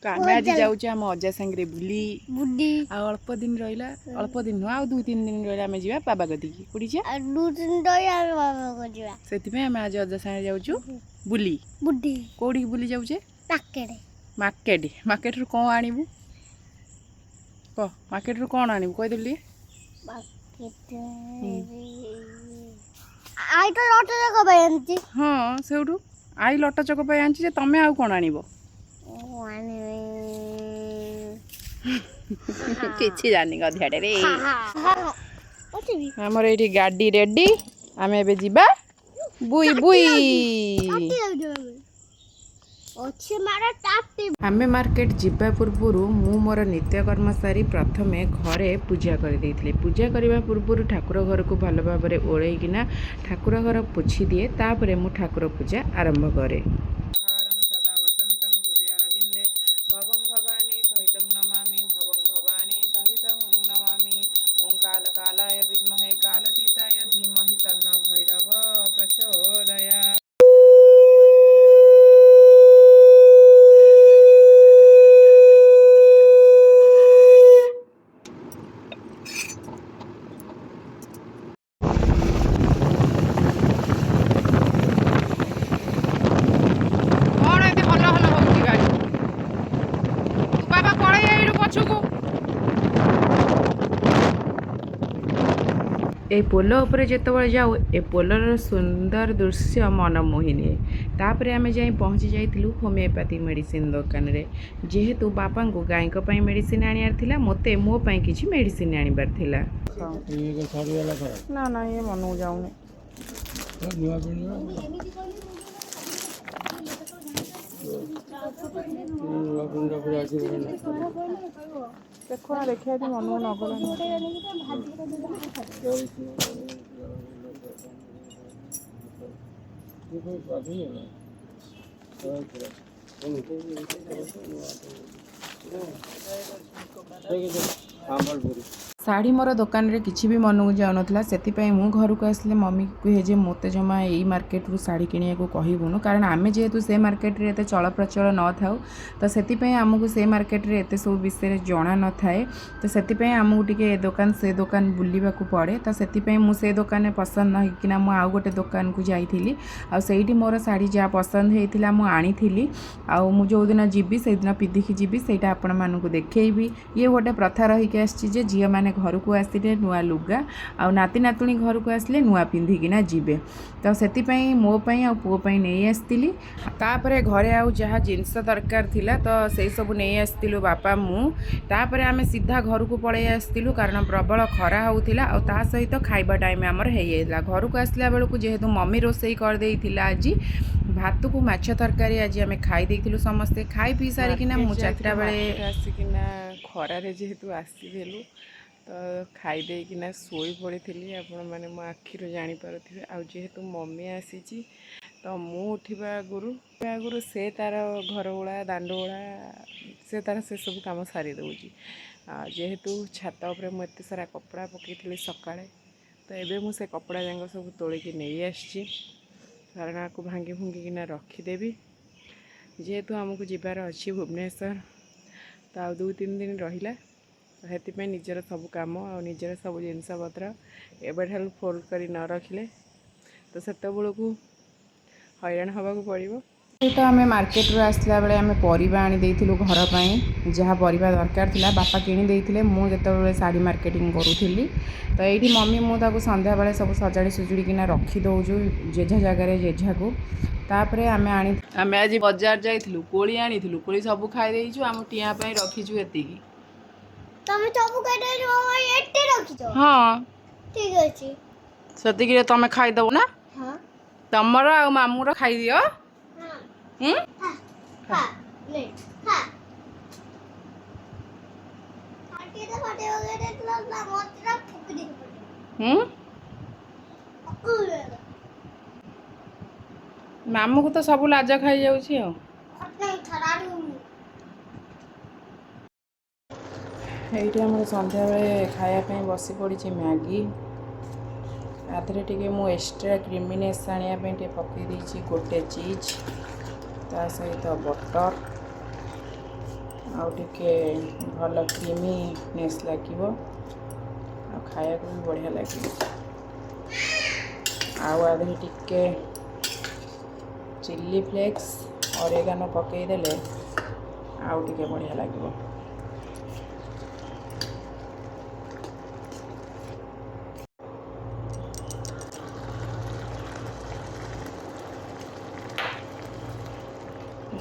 तो आमे आज जाऊँ आम अजा सांगे बुली बुली अल्प दिन रहा अल्प दिन नुह आ 2-3 दिन रहा आम जा बाबा कदी कोड़ी से आम आज अजा सांगे जाऊँ बुली बुली कौड़ी बुली जाऊे मार्केट मार्केट रू कौन आणबू कह मार्केट रू कौन आणबू कहीदेली हाँ से आई लटा चक पे आनी तमें आउ कौन आण किसी जानी गधियाटे रे आमर ये गाड़ी रेडी आम ए जा बुई बुई आम मार्केट जीवा पूर्वर मु मोर नित्यकर्म सारी प्रथमे घरे पूजा कर पूजा करने पूर्व ठाकुर घर को भल भाव ओलैकिना ठाकुर घर पोछि दिए तापरे मु ठाकुर पूजा आरंभ करे ए पोल उपरे जितेबाला जाऊ ए पोलर सुंदर दृश्य मन मोहिनी तापर आम जा पहुँची जाइलु होमियोपैथी मेडिसिन दुकान रे जेहेतु बापा को गाय मेडिसिन आनियार थिला मते मो पई किछि मेडिसिन आनिबार थिला ना ना ये मन जाऊने देखो ना देखिए मन नगला शाढ़ी मोर दुकान रे किछि भी मन को जाऊ नथला सेति पई मु घर को आसले मम्मी कहे जे मते जमा एई मार्केट रु शाढ़ी किनिया को कहिबुनु कारण आमे जेहेतु से मार्केट रे एते चल प्रचल न थाउ तो सेति पई हमकु से मार्केट रे एते सब विषय जणा न थाए तो सेति पई हमकु टिके दुकान से दुकान बुलिबा को पड़े तो सेति पई मु से दुकान में पसंद न किना मु आउ गोटे दुकान को जाइथिली आ सेठी मोर शाढ़ी जा पसंद हेतिला मु आनिथिली आ मु जो दिन जीबी से दिन पिधिकी जीबी सेटा आपण मानकु देखैबी ये गोटे प्रथा रही के आछि जे झिया माने घर को आसले नुआ लुगा आ नाती नातुणी घर को आसले नुआ पिंधिकिना जीवे तो से मो पाई आ पुओ पाई नहीं आसती तापरे घरे आउ जहाँ जिनस दरकार थिला तो से सब नहीं आसलु बापा मु तापरे आमे सीधा घर को पड़े आसलु कारण प्रबल खरा होउथिला आ ता सहित खाइबा टाइम हमर हे गेला घर को आसला बेल को जेहेतु मम्मी रोसई कर देइथिला आज भात को माछ तरकारी आज आमे खाई देइथिलु समस्ते खाई पी सारिकिना मु चाकरा बेले आसिकिना खरा रे जेहेतु आसीदेलु तो खाई देकिना शोई पड़ी आपण मैंने मो आखिर जानीपारे आहेतु मम्मी आसी तो मु उठा आगुरी से तार घर ओला दांड ओला से तार से सब कम सारी दौची जेहेतु छात उपरे मु एते सारा कपड़ा पकई सका तो एबे मु से कपड़ा जाक सब तोलिकी नहीं आसी कारण आपको भांगी भुंगिकिना रखीदेवी जेहेतु आमको जीवार अच्छी भुवनेश्वर तो आ 2-3 दिन रहिला से निजर सब कम आ निजर सब जिनस पत्र एवं फोल्ड कर न रखिले तो से को हैरान हवा को पड़ो तो आम मार्केट रू आसला बेले आम परिबा आनी देइथिलु घर पई जहाँ परिबा दरकार थिला बापा किनी देइथिले मु जेतेबेले साड़ी मार्केटिंग करूथिली तो एठी मम्मी मु ताको संध्या बेले सब सजाड़ी सुजुड़ी किना रखी दउजु जेझा जगह जेझा को तापरे आमे आज बाजार जाइथिलु कोली आनीथिलु कोली सब खाई देइछु आम टिया पई रखिछु एतिकी तमे सब कटे एटे रखिछो हां ठीक अछि सती के तमे खाई दबो ना हां तमर आ मामू रो खाई दियो हां हां ले हां आटे तो फटे वगैरह तो मोटरा फुक दी मामू को तो सब लाज खाई जाउछि हो ये आम सन्ध्या बेले खायापी बसी पड़ी मैगी आधे टे मु एक्स्ट्रा क्रीमिनेस आने पकई गोटे चीज ता सहित बटर आउ टिके भल क्रीमीनेस लगे खाया भी बढ़िया लगे आधे टिके चिल्ली फ्लेक्स ऑरिगेनो पकईदेले आउ टिके बढ़िया लगे।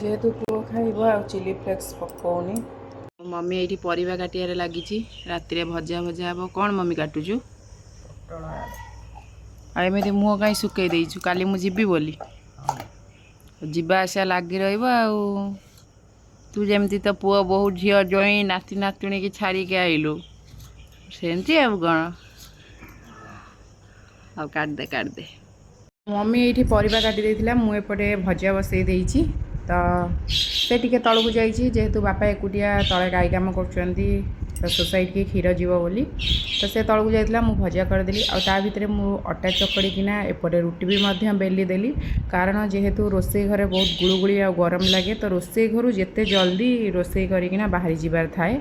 जेहेतु पुओ खाइब आ चिली फ्लेक्स पकाउनी मम्मी ये परिवा काटियारे लगी राति भजा भजा हे कौन मम्मी काटुचु एमती मुह कहीं सुकई देचु काली मु जीवी बोली जीवा आसा लगी रु तू जमती तो पुओ बहु झील जई नाती नातुणी की छाड़िक आइलु सेमती अब कौन आ काटदे मम्मी ये परिवा काटी देथिला मु एपटे भजा बसई देइछि तो से टिके तलू जाइए जेहेतु बापा एकुटिया तले गाई काम कर सोसाइटी के क्षीर जीव बोली तो से तलू जाइला मु भजा करदेली आ भितर मु अटा चकड़ीकिना एपटे रुटी भी बेली देली कारण जेहेतु रोसई घरे बहुत गुड़गुड़ी आ गरम लगे तो रोसई घर जिते जल्दी रोसई करिकिना बाहरी जीवार थाए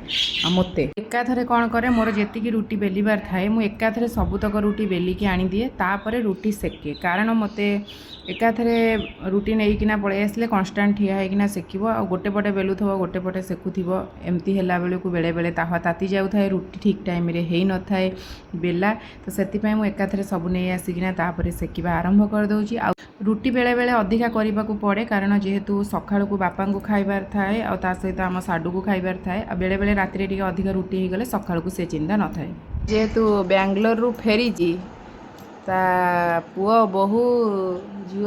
मते एकाथरे कौन करे मोर जेतिकी रुटी बेलिबार थाए मु एकाथरे सबुतक रुटी बेलिकी आनी दिए तापरे रुटी सेके कारण मते एकाथरे रुटी नहींकिना पलि आसले कन्स्टाट ठिया होइकिना सेकिब आ गोटे पटे बेलुथब गोटे पटे सेकुथिब एमती हैला बेलू बेले बेले ताहा ताती जाउथाए रुटी ठीक टाइम रे हेई न थाए बेला तो सेतिपई मु एकाथरे सब नहीं आसिकिना तापरे सेकिबा आरंभ कर दउची आ रुटी बेले बेले अधिका करबाकू पड़े कारण जेहेतु सकाळू को बापा को खाइबार थाए आ ता सहित आम साडू को खाइबार थाए आ बेले बेले राति रे टिके अधिका रुटी हो गले सकाळू को से चिंता न थाए जेहेतु बेंगलोर रु फेरीची ता पुओ बहु झील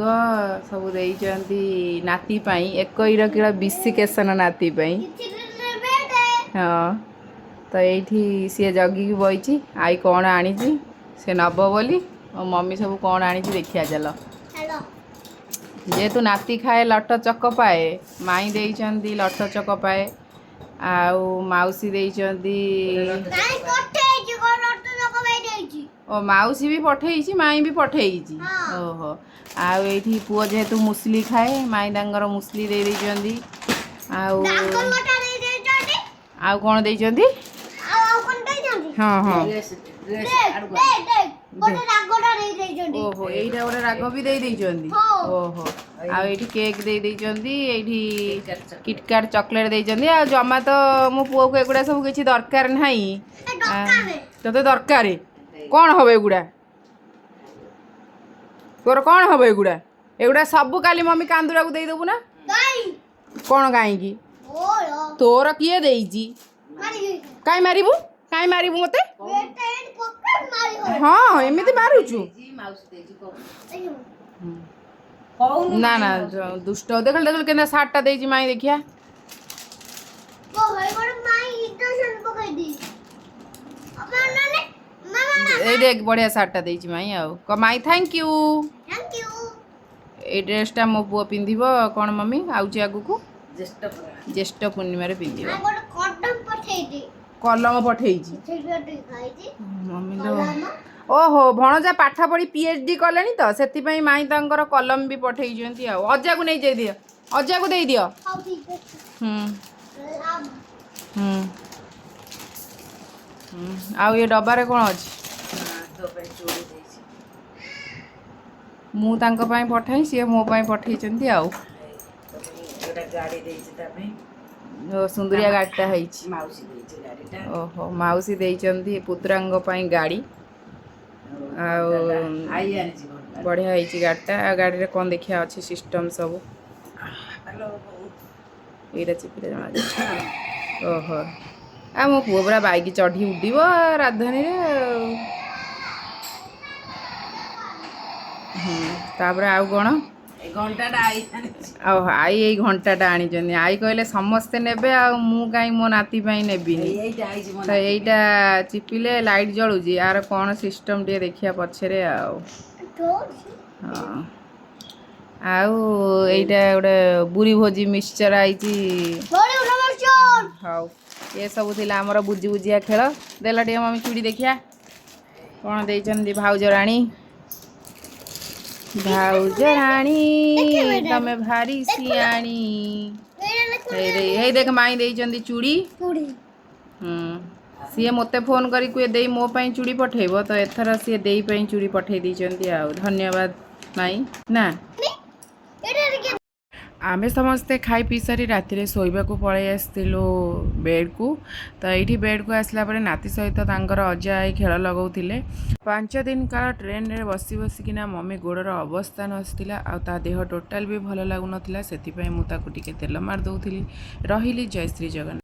सब देइचंती नाती पाई 1 किलो बिस्किकेसन नाती पाई हाँ तो ये सी जगिकी बही आई कौन आनी से नब बोली और मम्मी सब कौन आनी देखिया चल जेहेतु नाती खाए लट चक पाए माई देइचंती लट चक पाए आउ माउसी देइचंती ओ माउसी भी पठेई माई भी पठेई ओहो आउ ये पुओ जेहेतु मुसली खाए माई दांगर मुसली दे देइचंती आउ आउ कौन देइचंती हाँ हाँ ओहो यहीटा गोटे राग भी दे देइचंती ओहो आउ ये केक दे देइचंती ये किटकाट चॉकलेट देइचंती आ जमा तो मो पुओ को एगुड़ा सब किछि दरकार नाही तते दरकार कौन हम एगुड़ा तोर कौन हम एगुड़ा एगुड़ा सब काली मम्मी कांदुरा को दे देबु ना कौन कहीं तोर किए देइजी काई मारिबु मते हाँ एमती मारुचु ना ना दुष्ट देख देख के सार्टा देइजी माई देखिया ए देख बढ़िया सार्टा देइजी माई आउ कमाई थैंक यू ए ड्रेसटा मो पुओ पिंधिब कौन मम्मी आउची आगु को ज्येष्ठ पूर्णिमा रे पिंधिब कलम पठेइजी मम्मी लो ओहो भणजा पाठ पढ़ी पीएचडी कले तो से माई तांकर कलम भी पठेइजंती आ अजा को नहीं जाई दियो अजा को दे दियो आउ ये डब्बारे कौन अच्छी मु तांको पाई पठाई सी मो पाई पठेइचंती आउ सुंदरिया गाड़ीटा है ओहो माउसी देइचंती पुत्रांग पाई गाड़ी बढ़िया है गाड़ीटा गाड़ी रे कौन देखिया अच्छी सिस्टम सब ये चिपी ओहो आ मो पुओ पूरा बाइक चढ़ी उड़ब राजधानी तापर आउ कौन आई ये घंटाटा आनी आई कहले समस्ते नेबे आ मु कहीं मो नाती नेबिनी तो यहीटा चिपिले लाइट जलुची यार कौन सिस्टम टे देखिया पछरे आउ आउ एटा गोटे बुरी भोजी मिक्सचर आई हाउ ये सब थिला हमर बुझी बुझिया खेल देला टे मम्मी चूड़ी देखिया कौन देइचंदी भाउज राणी भाउज राणी तमे भारी सियाणी ହେଇ ଦେଖ ମାଇଁ ଦେଇଛନ୍ତି ଚୁଡ଼ି ସିଏ ମୋତେ ଫୋନ୍ କରି କୁହେ ଦେଇ ମୋ ପାଇଁ ଚୁଡ଼ି ପଠେଇବ ତ ଏଥର ସିଏ ଦେଇ ପାଇଁ ଚୁଡ଼ି ପଠେଇ ଦେଇଛନ୍ତି ଆଉ ଧନ୍ୟବାଦ ମାଇଁ ନା ଆମେ ସମସ୍ତେ ଖାଇ ପିଇ ସାରି ରାତିରେ ଶୋଇବାକୁ ପଳେଇ ଆସିଥିଲୁ ବେଡ଼୍କୁ ତ ଏଇଠି ବେଡ଼୍କୁ ଆସିଲା ପରେ ନାତି ସହିତ ତାଙ୍କର ଅଜା ଆଈ ଖେଳ ଲଗାଉଥିଲେ 5 ଦିନ କାଳ ଟ୍ରେନ୍ରେ ବସି ବସିକିନା ମମି ଗୋଡ଼ର ଅବସ୍ଥା ନଥିଲା ଆଉ ତା ଦେହ ଟୋଟାଲ୍ ବି ଭଲ ଲାଗୁନଥିଲା ସେଥିପାଇଁ ମୁଁ ତାକୁ ଟିକେ ତେଲ ମାରି ଦେଉଥିଲି ରହିଲି ଜୟ ଶ୍ରୀ ଜଗନ୍ନାଥ।